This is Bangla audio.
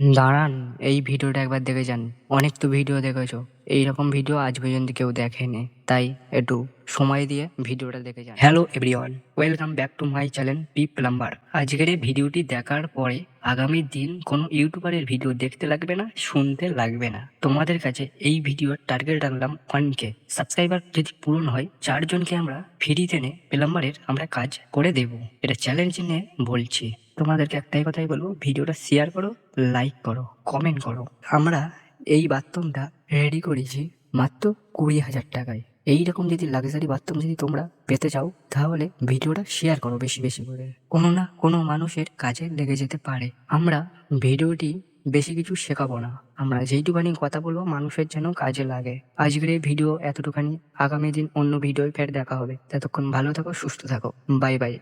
দাঁড়ান, এই ভিডিওটা একবার দেখে যান। অনেক তো ভিডিও দেখেছো, এইরকম ভিডিও আজ পর্যন্ত কেউ দেখেনি। তাই একটু সময় দিয়ে ভিডিওটা দেখে যান। Hello everyone, welcome back to my channel P plumber. আজকের এই ভিডিওটি দেখার পরে আগামী দিন কোনো ইউটিউবারের ভিডিও দেখতে লাগবে না, শুনতে লাগবে না। তোমাদের কাছে এই ভিডিওর টার্গেট রাখলাম 1K সাবস্ক্রাইবার। যদি পূরণ হয় 4জনকে আমরা ফ্রিতে নে প্লাম্বারের আমরা কাজ করে দেব। এটা চ্যালেঞ্জ নিয়ে বলছি। তোমাদেরকে একটাই কথাই বলবো, ভিডিওটা শেয়ার করো, লাইক করো, কমেন্ট করো। আমরা এই বাথরুমটা রেডি করেছি মাত্র 20,000 টাকায়। এইরকম যদি লাক্সারি বাথরুম যদি তোমরা পেতে চাও, তাহলে ভিডিওটা শেয়ার করো বেশি বেশি করে। কোনো না কোনো মানুষের কাজে লেগে যেতে পারে। আমরা ভিডিওটি বেশি কিছু শেখাবো না, আমরা যেইটুখানি কথা বলবো মানুষের যেন কাজে লাগে। আজকের এই ভিডিও এতটুখানি, আগামী দিন অন্য ভিডিও ফের দেখা হবে। ততক্ষণ ভালো থাকো, সুস্থ থাকো, বাই বাই।